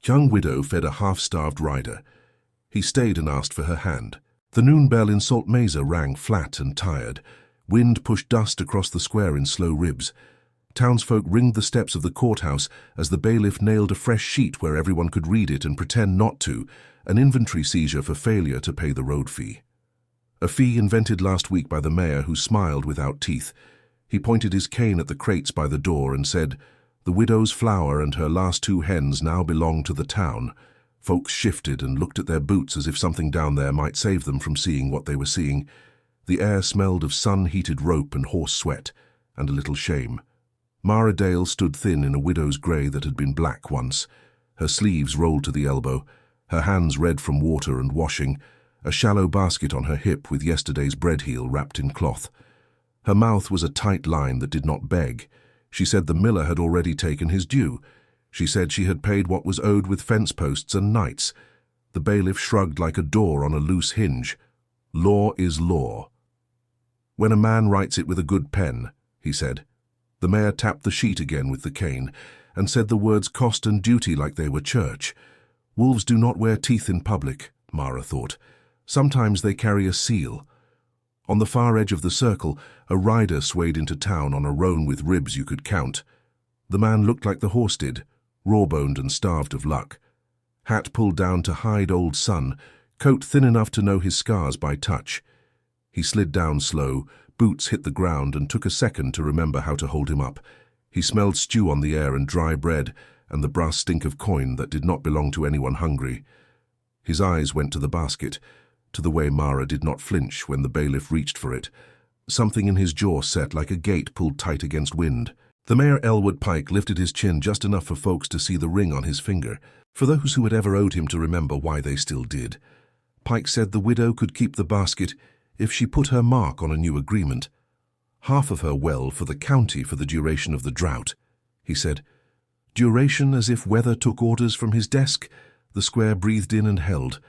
Young widow fed a half-starved rider. He stayed and asked for her hand. The noon bell in Salt Mesa rang flat and tired. Wind pushed dust across the square in slow ribs. Townsfolk ringed the steps of the courthouse as the bailiff nailed a fresh sheet where everyone could read it and pretend not to, an inventory seizure for failure to pay the road fee. A fee invented last week by the mayor, who smiled without teeth. He pointed his cane at the crates by the door and said, "The widow's flour and her last 2 hens now belong to the town." Folks shifted and looked at their boots as if something down there might save them from seeing what they were seeing. The air smelled of sun-heated rope and horse sweat, and a little shame. Mara Dale stood thin in a widow's grey that had been black once. Her sleeves rolled to the elbow, her hands red from water and washing, a shallow basket on her hip with yesterday's bread heel wrapped in cloth. Her mouth was a tight line that did not beg. She said the miller had already taken his due. She said she had paid what was owed with fence posts and nights. The bailiff shrugged like a door on a loose hinge. Law is law. "When a man writes it with a good pen," he said. The mayor tapped the sheet again with the cane and said the words cost and duty like they were church. Wolves do not wear teeth in public, Mara thought. Sometimes they carry a seal. On the far edge of the circle, a rider swayed into town on a roan with ribs you could count. The man looked like the horse did, raw-boned and starved of luck. Hat pulled down to hide old sun, coat thin enough to know his scars by touch. He slid down slow, boots hit the ground, and took a second to remember how to hold him up. He smelled stew on the air and dry bread, and the brass stink of coin that did not belong to anyone hungry. His eyes went to the basket, to the way Mara did not flinch when the bailiff reached for it. Something in his jaw set like a gate pulled tight against wind. The Mayor Elwood Pike lifted his chin just enough for folks to see the ring on his finger, for those who had ever owed him to remember why they still did. Pike said the widow could keep the basket if she put her mark on a new agreement. Half of her well for the county for the duration of the drought, he said. Duration as if weather took orders from his desk. The square breathed in and held.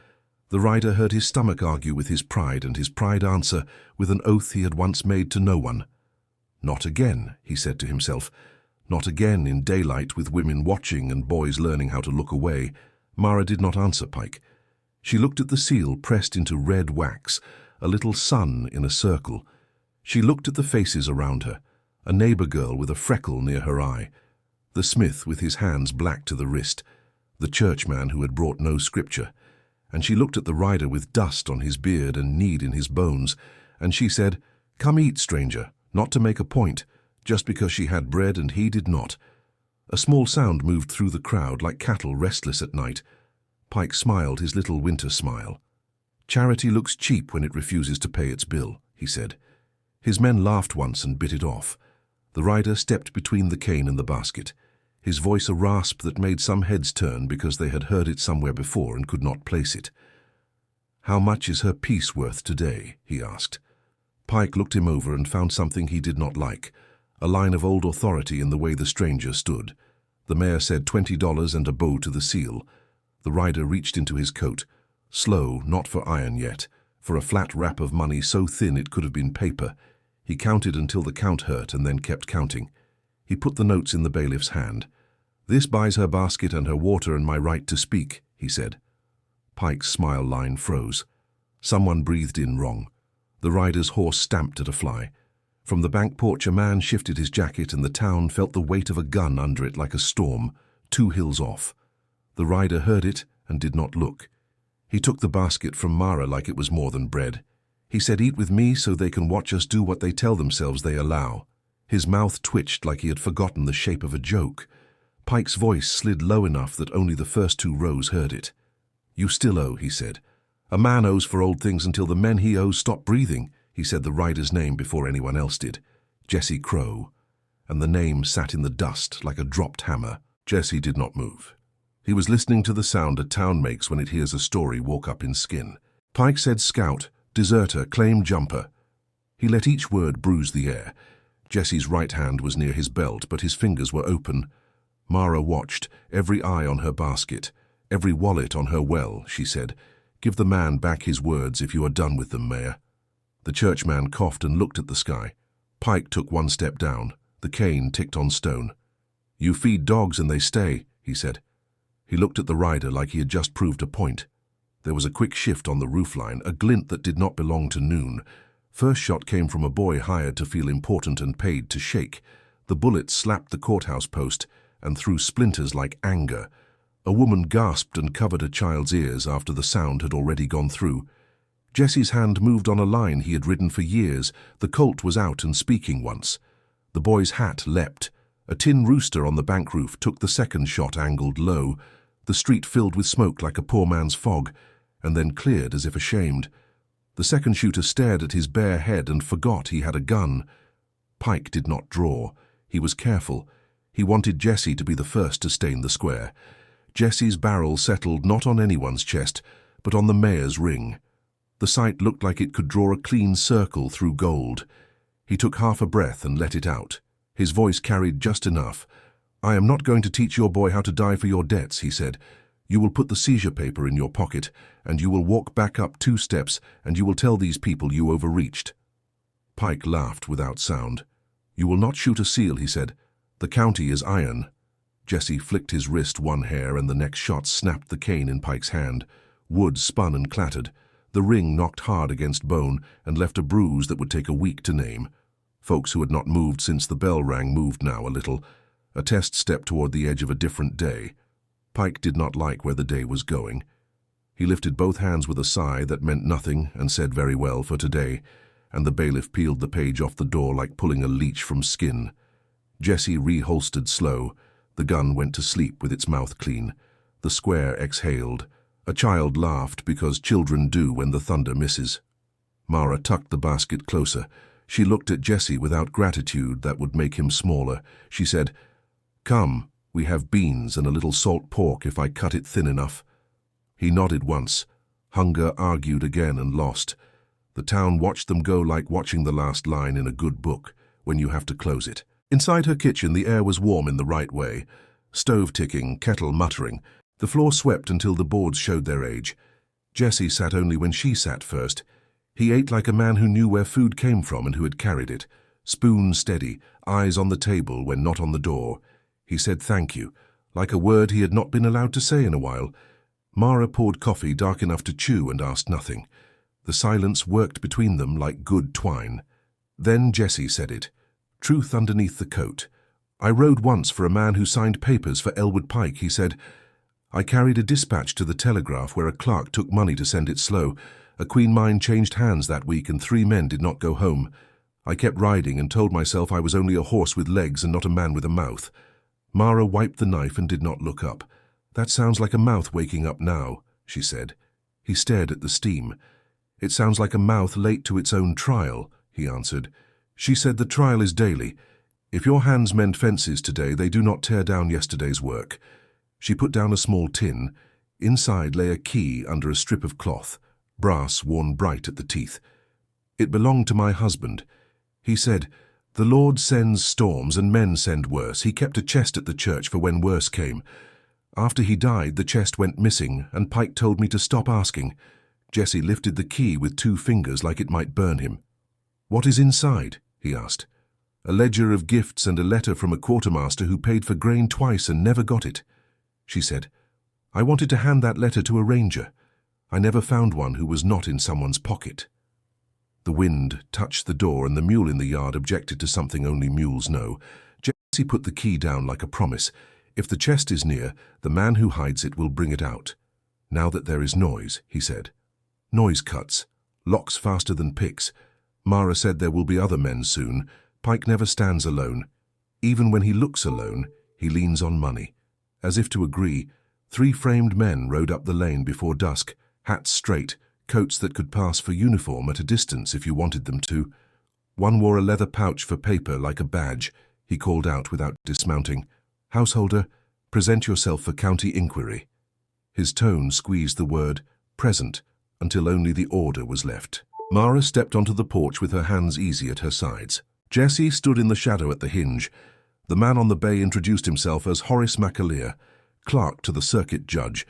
The rider heard his stomach argue with his pride, and his pride answer with an oath he had once made to no one. Not again, he said to himself. Not again in daylight with women watching and boys learning how to look away. Mara did not answer Pike. She looked at the seal pressed into red wax, a little sun in a circle. She looked at the faces around her, a neighbor girl with a freckle near her eye, the smith with his hands black to the wrist, the churchman who had brought no scripture, and she looked at the rider with dust on his beard and need in his bones, and she said, "Come eat, stranger," not to make a point, just because she had bread and he did not. A small sound moved through the crowd like cattle restless at night. Pike smiled his little winter smile. "Charity looks cheap when it refuses to pay its bill," he said. His men laughed once and bit it off. The rider stepped between the cane and the basket, his voice a rasp that made some heads turn because they had heard it somewhere before and could not place it. "How much is her peace worth today?" he asked. Pike looked him over and found something he did not like, a line of old authority in the way the stranger stood. The mayor said $20 and a bow to the seal. The rider reached into his coat, slow, not for iron yet, for a flat wrap of money so thin it could have been paper. He counted until the count hurt and then kept counting. He put the notes in the bailiff's hand. "This buys her basket and her water and my right to speak," he said. Pike's smile line froze. Someone breathed in wrong. The rider's horse stamped at a fly. From the bank porch a man shifted his jacket and the town felt the weight of a gun under it like a storm, 2 hills off. The rider heard it and did not look. He took the basket from Mara like it was more than bread. He said, "Eat with me so they can watch us do what they tell themselves they allow." His mouth twitched like he had forgotten the shape of a joke. Pike's voice slid low enough that only the first 2 rows heard it. "You still owe," he said. "A man owes for old things until the men he owes stop breathing." He said the rider's name before anyone else did. Jesse Crow. And the name sat in the dust like a dropped hammer. Jesse did not move. He was listening to the sound a town makes when it hears a story walk up in skin. Pike said scout, deserter, claim jumper. He let each word bruise the air. Jesse's right hand was near his belt, but his fingers were open. Mara watched, every eye on her basket, every wallet on her well, she said. "Give the man back his words if you are done with them, Mayor." The churchman coughed and looked at the sky. Pike took 1 step down. The cane ticked on stone. "You feed dogs and they stay," he said. He looked at the rider like he had just proved a point. There was a quick shift on the roofline, a glint that did not belong to noon. First shot came from a boy hired to feel important and paid to shake. The bullet slapped the courthouse post and threw splinters like anger. A woman gasped and covered a child's ears after the sound had already gone through. Jesse's hand moved on a line he had ridden for years. The colt was out and speaking once. The boy's hat leapt. A tin rooster on the bank roof took the second shot angled low. The street filled with smoke like a poor man's fog, and then cleared as if ashamed. The second shooter stared at his bare head and forgot he had a gun. Pike did not draw. He was careful. He wanted Jesse to be the first to stain the square. Jesse's barrel settled not on anyone's chest, but on the mayor's ring. The sight looked like it could draw a clean circle through gold. He took half a breath and let it out. His voice carried just enough. "I am not going to teach your boy how to die for your debts," he said. "You will put the seizure paper in your pocket, and you will walk back up 2 steps, and you will tell these people you overreached." Pike laughed without sound. "You will not shoot a seal," he said. "The county is iron." Jesse flicked his wrist one hair, and the next shot snapped the cane in Pike's hand. Wood spun and clattered. The ring knocked hard against bone and left a bruise that would take a week to name. Folks who had not moved since the bell rang moved now a little, a test step toward the edge of a different day. Pike did not like where the day was going. He lifted both hands with a sigh that meant nothing and said, "Very well for today," and the bailiff peeled the page off the door like pulling a leech from skin. Jesse reholstered slow. The gun went to sleep with its mouth clean. The square exhaled. A child laughed, because children do when the thunder misses. Mara tucked the basket closer. She looked at Jesse without gratitude that would make him smaller. She said, "Come, we have beans and a little salt pork if I cut it thin enough." He nodded once. Hunger argued again and lost. The town watched them go like watching the last line in a good book, when you have to close it. Inside her kitchen, the air was warm in the right way. Stove ticking, kettle muttering. The floor swept until the boards showed their age. Jesse sat only when she sat first. He ate like a man who knew where food came from and who had carried it. Spoon steady, eyes on the table when not on the door. He said thank you, like a word he had not been allowed to say in a while. Mara poured coffee dark enough to chew and asked nothing. The silence worked between them like good twine. Then Jesse said it. Truth underneath the coat. "I rode once for a man who signed papers for Elwood Pike," he said. "I carried a dispatch to the Telegraph where a clerk took money to send it slow. A Queen mine changed hands that week and 3 men did not go home. I kept riding and told myself I was only a horse with legs and not a man with a mouth." Mara wiped the knife and did not look up. "That sounds like a mouth waking up now," she said. He stared at the steam. "It sounds like a mouth late to its own trial," he answered. She said, "The trial is daily. If your hands mend fences today, they do not tear down yesterday's work." She put down a small tin. Inside lay a key under a strip of cloth, brass worn bright at the teeth. "It belonged to my husband. He said, 'The Lord sends storms and men send worse.' He kept a chest at the church for when worse came. After he died, the chest went missing, and Pike told me to stop asking." Jesse lifted the key with 2 fingers like it might burn him. "What is inside?" he asked. "A ledger of gifts and a letter from a quartermaster who paid for grain twice and never got it." She said, "I wanted to hand that letter to a ranger. I never found one who was not in someone's pocket." The wind touched the door, and the mule in the yard objected to something only mules know. Jesse put the key down like a promise. "If the chest is near, the man who hides it will bring it out. Now that there is noise," he said. "Noise cuts. Locks faster than picks. Mara said there will be other men soon. Pike never stands alone. Even when he looks alone, he leans on money." As if to agree, 3 framed men rode up the lane before dusk, hats straight, coats that could pass for uniform at a distance if you wanted them to. One wore a leather pouch for paper like a badge. He called out without dismounting, "Householder, present yourself for county inquiry." His tone squeezed the word "present" until only the order was left. Mara stepped onto the porch with her hands easy at her sides. Jesse stood in the shadow at the hinge. The man on the bay introduced himself as Horace McAleer, clerk to the circuit judge.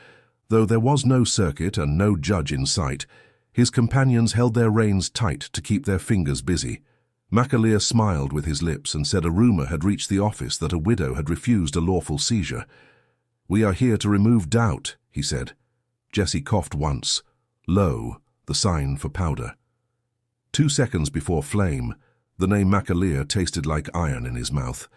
Though there was no circuit and no judge in sight, his companions held their reins tight to keep their fingers busy. McAleer smiled with his lips and said a rumor had reached the office that a widow had refused a lawful seizure. "We are here to remove doubt," he said. Jesse coughed once. Low, the sign for powder. 2 seconds before flame, the name McAleer tasted like iron in his mouth.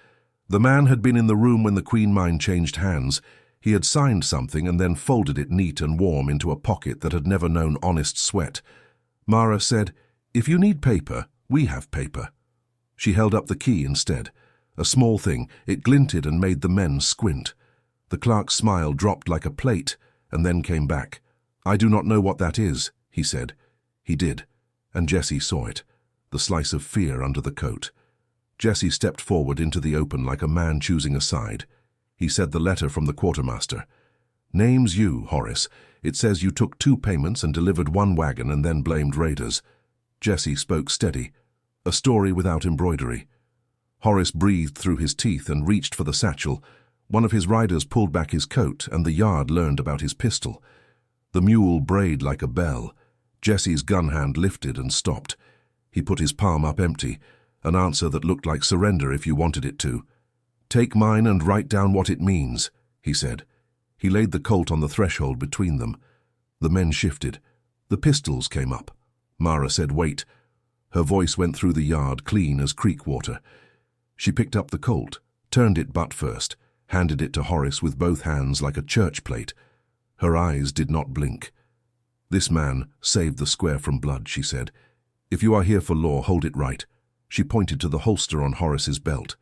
The man had been in the room when the Queen Mine changed hands. He had signed something and then folded it neat and warm into a pocket that had never known honest sweat. Mara said, "If you need paper, we have paper." She held up the key instead. A small thing, it glinted and made the men squint. The clerk's smile dropped like a plate and then came back. "I do not know what that is," he said. He did, and Jesse saw it, the slice of fear under the coat. Jesse stepped forward into the open like a man choosing a side. He said the letter from the quartermaster. "Name's you, Horace. It says you took 2 payments and delivered 1 wagon and then blamed raiders." Jesse spoke steady. A story without embroidery. Horace breathed through his teeth and reached for the satchel. One of his riders pulled back his coat and the yard learned about his pistol. The mule brayed like a bell. Jesse's gun hand lifted and stopped. He put his palm up empty, an answer that looked like surrender if you wanted it to. "Take mine and write down what it means," he said. He laid the Colt on the threshold between them. The men shifted. The pistols came up. Mara said, "Wait." Her voice went through the yard, clean as creek water. She picked up the Colt, turned it butt first, handed it to Horace with both hands like a church plate. Her eyes did not blink. "This man saved the square from blood," she said. "If you are here for law, hold it right." She pointed to the holster on Horace's belt.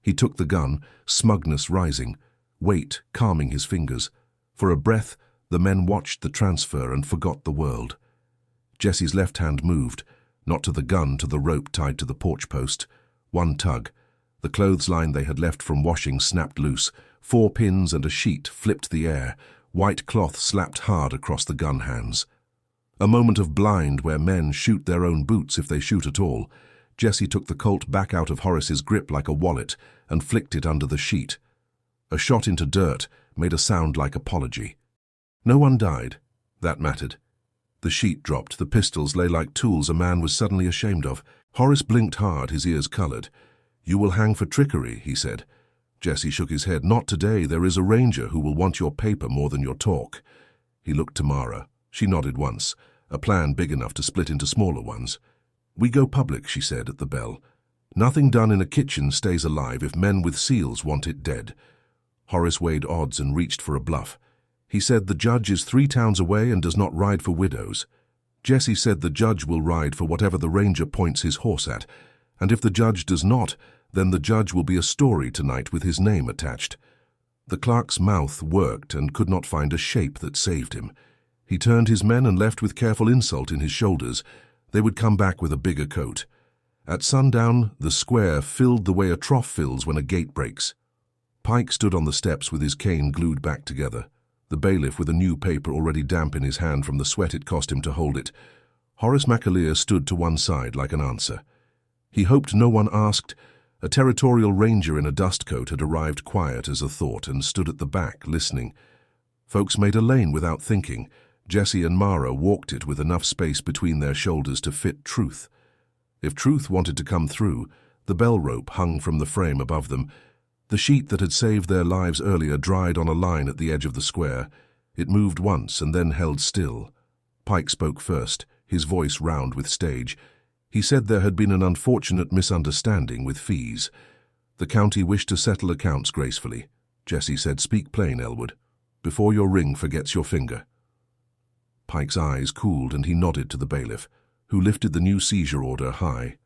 He took the gun, smugness rising, weight calming his fingers. For a breath, the men watched the transfer and forgot the world. Jesse's left hand moved, not to the gun, to the rope tied to the porch post. One tug. The clothesline they had left from washing snapped loose. 4 pins and a sheet flipped the air. White cloth slapped hard across the gun hands. A moment of blind where men shoot their own boots if they shoot at all. Jesse took the Colt back out of Horace's grip like a wallet and flicked it under the sheet. A shot into dirt made a sound like apology. No one died. That mattered. The sheet dropped. The pistols lay like tools a man was suddenly ashamed of. Horace blinked hard, his ears colored. "You will hang for trickery," he said. Jesse shook his head. "Not today. There is a ranger who will want your paper more than your talk." He looked to Mara. She nodded once, a plan big enough to split into smaller ones. "We go public," she said at the bell. "Nothing done in a kitchen stays alive if men with seals want it dead." Horace weighed odds and reached for a bluff. He said the judge is 3 towns away and does not ride for widows. Jesse said the judge will ride for whatever the ranger points his horse at, and if the judge does not, then the judge will be a story tonight with his name attached. The clerk's mouth worked and could not find a shape that saved him. He turned his men and left with careful insult in his shoulders. They would come back with a bigger coat. At sundown, the square filled the way a trough fills when a gate breaks. Pike stood on the steps with his cane glued back together, the bailiff with a new paper already damp in his hand from the sweat it cost him to hold it. Horace McAleer stood to one side like an answer. He hoped no one asked. A territorial ranger in a dust coat had arrived quiet as a thought and stood at the back, listening. Folks made a lane without thinking. Jesse and Mara walked it with enough space between their shoulders to fit truth. If truth wanted to come through, the bell rope hung from the frame above them. The sheet that had saved their lives earlier dried on a line at the edge of the square. It moved once and then held still. Pike spoke first, his voice round with stage. He said there had been an unfortunate misunderstanding with fees. The county wished to settle accounts gracefully. Jesse said, "Speak plain, Elwood, before your ring forgets your finger." Pike's eyes cooled and he nodded to the bailiff, who lifted the new seizure order high.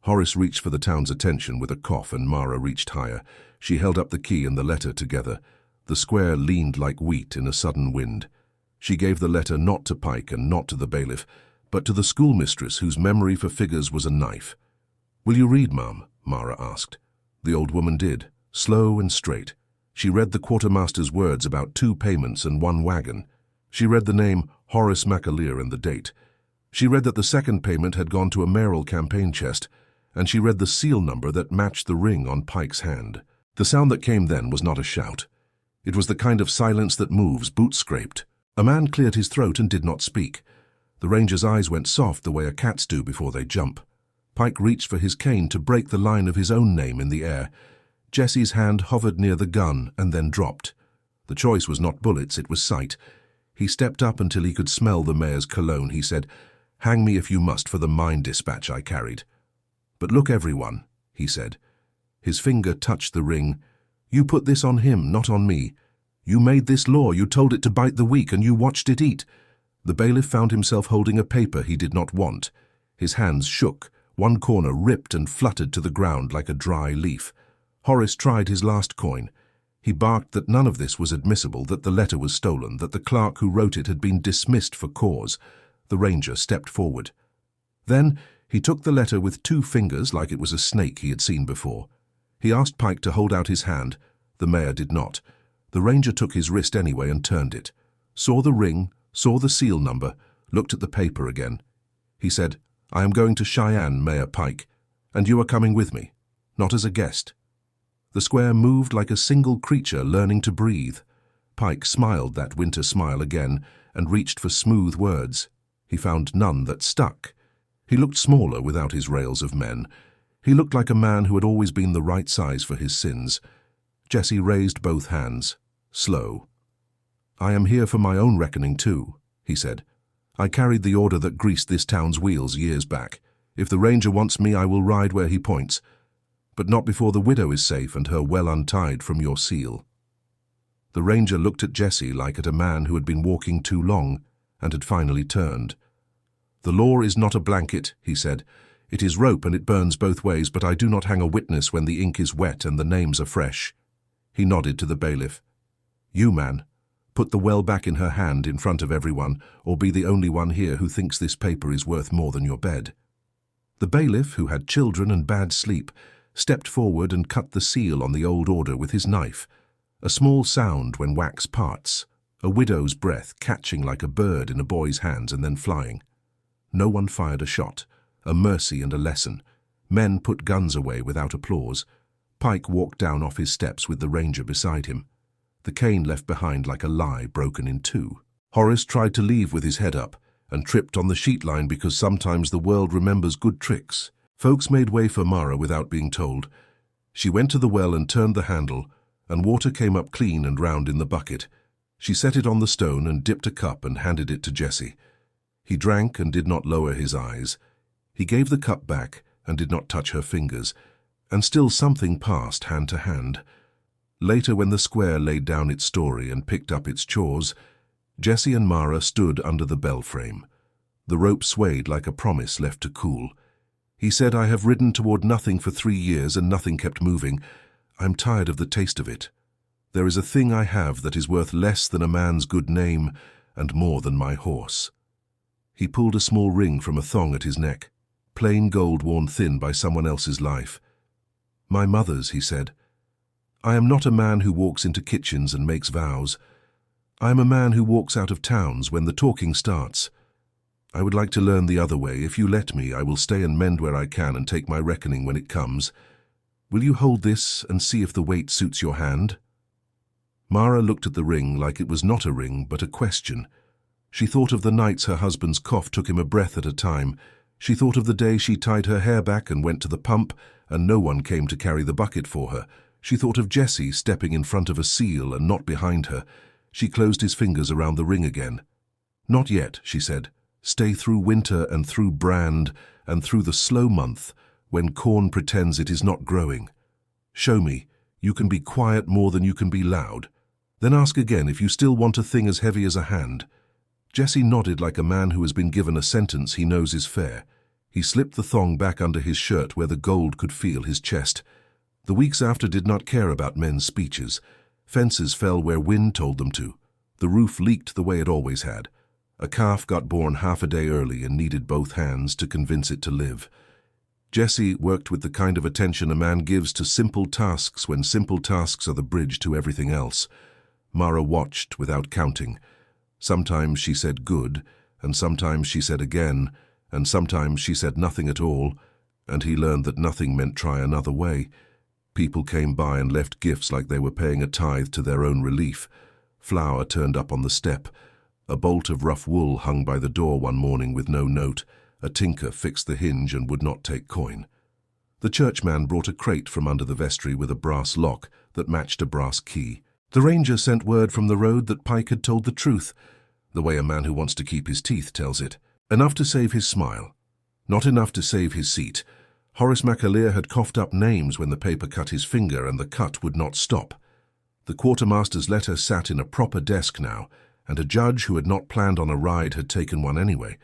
Horace reached for the town's attention with a cough and Mara reached higher. She held up the key and the letter together. The square leaned like wheat in a sudden wind. She gave the letter not to Pike and not to the bailiff, but to the schoolmistress whose memory for figures was a knife. "Will you read, Mum?" Mara asked. The old woman did, slow and straight. She read the quartermaster's words about 2 payments and 1 wagon. She read the name Horace McAleer and the date. She read that the second payment had gone to a mayoral campaign chest, and she read the seal number that matched the ring on Pike's hand. The sound that came then was not a shout. It was the kind of silence that moves, boots scraped. A man cleared his throat and did not speak. The ranger's eyes went soft the way a cat's do before they jump. Pike reached for his cane to break the line of his own name in the air. Jesse's hand hovered near the gun and then dropped. The choice was not bullets, it was sight. He stepped up until he could smell the mayor's cologne. He said, "Hang me if you must for the mine dispatch I carried." "But look, everyone," he said. His finger touched the ring. "You put this on him, not on me. You made this law, you told it to bite the weak, and you watched it eat." The bailiff found himself holding a paper he did not want. His hands shook. One corner ripped and fluttered to the ground like a dry leaf. Horace tried his last coin. He barked that none of this was admissible, that the letter was stolen, that the clerk who wrote it had been dismissed for cause. The ranger stepped forward. Then he took the letter with 2 fingers like it was a snake he had seen before. He asked Pike to hold out his hand. The mayor did not. The ranger took his wrist anyway and turned it. Saw the ring, saw the seal number, looked at the paper again. He said, "I am going to Cheyenne, Mayor Pike, and you are coming with me, not as a guest." The square moved like a single creature learning to breathe. Pike smiled that winter smile again and reached for smooth words. He found none that stuck. He looked smaller without his rails of men. He looked like a man who had always been the right size for his sins. Jesse raised both hands, slow. "I am here for my own reckoning too," he said. "I carried the order that greased this town's wheels years back. If the ranger wants me, I will ride where he points. But not before the widow is safe and her well untied from your seal." The ranger looked at Jesse like at a man who had been walking too long and had finally turned. "The law is not a blanket," he said. "It is rope and it burns both ways, but I do not hang a witness when the ink is wet and the names are fresh." He nodded to the bailiff. "You, man, put the well back in her hand in front of everyone, or be the only one here who thinks this paper is worth more than your bed." The bailiff, who had children and bad sleep, stepped forward and cut the seal on the old order with his knife. A small sound when wax parts, a widow's breath catching like a bird in a boy's hands and then flying. No one fired a shot, a mercy and a lesson. Men put guns away without applause. Pike walked down off his steps with the ranger beside him. The cane left behind like a lie broken in 2. Horace tried to leave with his head up and tripped on the sheet line because sometimes the world remembers good tricks. Folks made way for Mara without being told. She went to the well and turned the handle, and water came up clean and round in the bucket. She set it on the stone and dipped a cup and handed it to Jesse. He drank and did not lower his eyes. He gave the cup back and did not touch her fingers, and still something passed hand to hand. Later, when the square laid down its story and picked up its chores, Jesse and Mara stood under the bell frame. The rope swayed like a promise left to cool. He said, "I have ridden toward nothing for 3 years and nothing kept moving. I'm tired of the taste of it. There is a thing I have that is worth less than a man's good name and more than my horse." He pulled a small ring from a thong at his neck, plain gold worn thin by someone else's life. "My mother's," he said. "I am not a man who walks into kitchens and makes vows. I am a man who walks out of towns when the talking starts. I would like to learn the other way. If you let me, I will stay and mend where I can and take my reckoning when it comes. Will you hold this and see if the weight suits your hand?" Mara looked at the ring like it was not a ring but a question. She thought of the nights her husband's cough took him a breath at a time. She thought of the day she tied her hair back and went to the pump and no one came to carry the bucket for her. She thought of Jesse stepping in front of a seal and not behind her. She closed his fingers around the ring again. "Not yet," she said. "Stay through winter and through brand and through the slow month when corn pretends it is not growing. Show me you can be quiet more than you can be loud. Then ask again if you still want a thing as heavy as a hand." Jesse nodded like a man who has been given a sentence he knows is fair. He slipped the thong back under his shirt where the gold could feel his chest. The weeks after did not care about men's speeches. Fences fell where wind told them to. The roof leaked the way it always had. A calf got born half a day early and needed both hands to convince it to live. Jesse worked with the kind of attention a man gives to simple tasks when simple tasks are the bridge to everything else. Mara watched without counting. Sometimes she said good, and sometimes she said again, and sometimes she said nothing at all, and he learned that nothing meant try another way. People came by and left gifts like they were paying a tithe to their own relief. Flour turned up on the step. A bolt of rough wool hung by the door one morning with no note. A tinker fixed the hinge and would not take coin. The churchman brought a crate from under the vestry with a brass lock that matched a brass key. The ranger sent word from the road that Pike had told the truth, the way a man who wants to keep his teeth tells it. Enough to save his smile. Not enough to save his seat. Horace McAleer had coughed up names when the paper cut his finger, and the cut would not stop. The quartermaster's letter sat in a proper desk now, and a judge who had not planned on a ride had taken one anyway.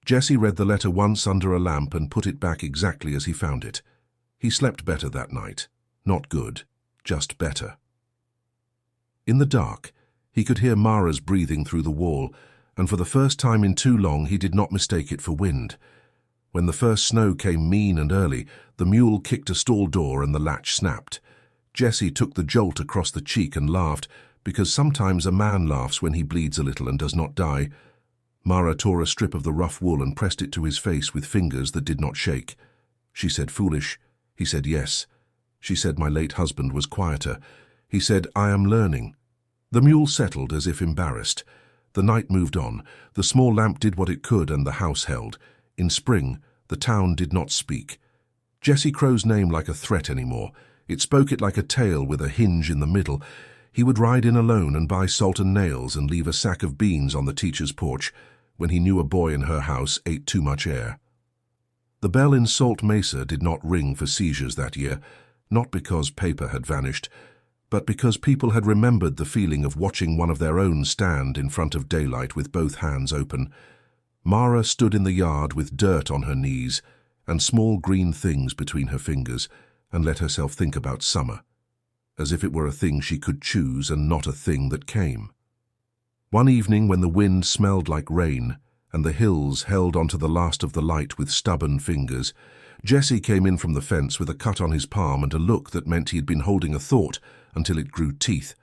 Jesse read the letter once under a lamp and put it back exactly as he found it. He slept better that night. Not good, just better. In the dark, he could hear Mara's breathing through the wall, and for the first time in too long he did not mistake it for wind. When the first snow came mean and early, the mule kicked a stall door and the latch snapped. Jesse took the jolt across the cheek and laughed, because sometimes a man laughs when he bleeds a little and does not die. Mara tore a strip of the rough wool and pressed it to his face with fingers that did not shake. She said, "Foolish." He said, "Yes." She said, "My late husband was quieter." He said, "I am learning." The mule settled as if embarrassed. The night moved on. The small lamp did what it could and the house held. In spring, the town did not speak. Jesse Crow's name like a threat anymore. It spoke it like a tale with a hinge in the middle. He would ride in alone and buy salt and nails and leave a sack of beans on the teacher's porch when he knew a boy in her house ate too much air. The bell in Salt Mesa did not ring for seizures that year, not because paper had vanished, but because people had remembered the feeling of watching one of their own stand in front of daylight with both hands open. Mara stood in the yard with dirt on her knees and small green things between her fingers and let herself think about summer, as if it were a thing she could choose and not a thing that came. One evening when the wind smelled like rain and the hills held onto the last of the light with stubborn fingers, Jesse came in from the fence with a cut on his palm and a look that meant he had been holding a thought until it grew teeth.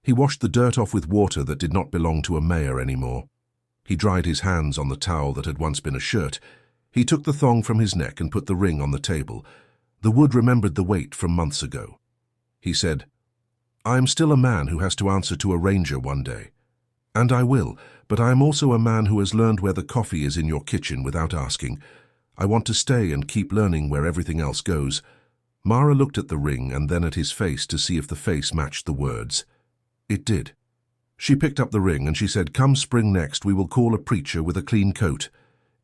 He washed the dirt off with water that did not belong to a mayor anymore. He dried his hands on the towel that had once been a shirt. He took the thong from his neck and put the ring on the table. The wood remembered the weight from months ago. He said, "I am still a man who has to answer to a ranger one day. And I will, but I am also a man who has learned where the coffee is in your kitchen without asking. I want to stay and keep learning where everything else goes." Mara looked at the ring and then at his face to see if the face matched the words. It did. She picked up the ring and she said, "Come spring next, we will call a preacher with a clean coat.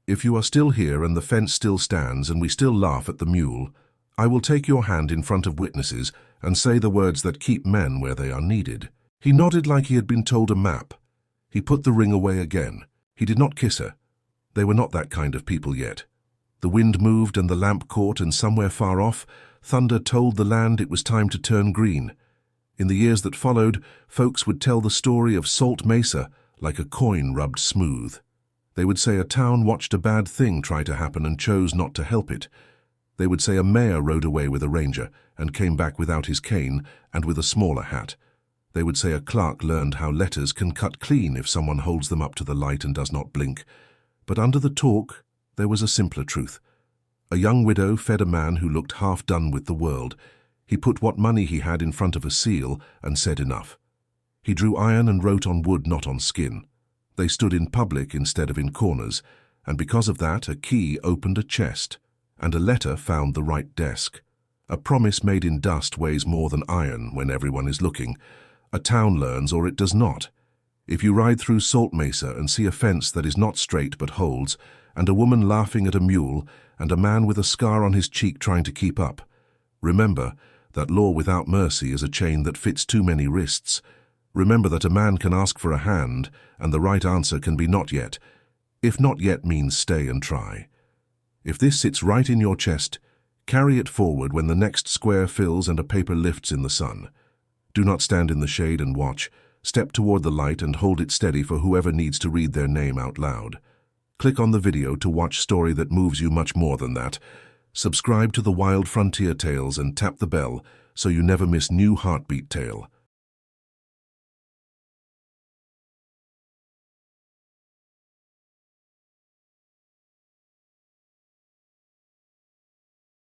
If you are still here and the fence still stands and we still laugh at the mule, I will take your hand in front of witnesses and say the words that keep men where they are needed." He nodded like he had been told a map. He put the ring away again. He did not kiss her. They were not that kind of people yet. The wind moved and the lamp caught, and somewhere far off, thunder told the land it was time to turn green. In the years that followed, folks would tell the story of Salt Mesa like a coin rubbed smooth. They would say a town watched a bad thing try to happen and chose not to help it. They would say a mayor rode away with a ranger and came back without his cane and with a smaller hat. They would say a clerk learned how letters can cut clean if someone holds them up to the light and does not blink. But under the talk, there was a simpler truth. A young widow fed a man who looked half done with the world. He put what money he had in front of a seal and said enough. He drew iron and wrote on wood, not on skin. They stood in public instead of in corners, and because of that, a key opened a chest, and a letter found the right desk. A promise made in dust weighs more than iron when everyone is looking. A town learns or it does not. If you ride through Salt Mesa and see a fence that is not straight but holds, and a woman laughing at a mule, and a man with a scar on his cheek trying to keep up, remember that law without mercy is a chain that fits too many wrists. Remember that a man can ask for a hand, and the right answer can be not yet, if not yet means stay and try. If this sits right in your chest, carry it forward when the next square fills and a paper lifts in the sun. Do not stand in the shade and watch. Step toward the light and hold it steady for whoever needs to read their name out loud. Click on the video to watch story that moves you much more than that. Subscribe to the Wild Frontier Tales and tap the bell so you never miss new Heartbeat Tale.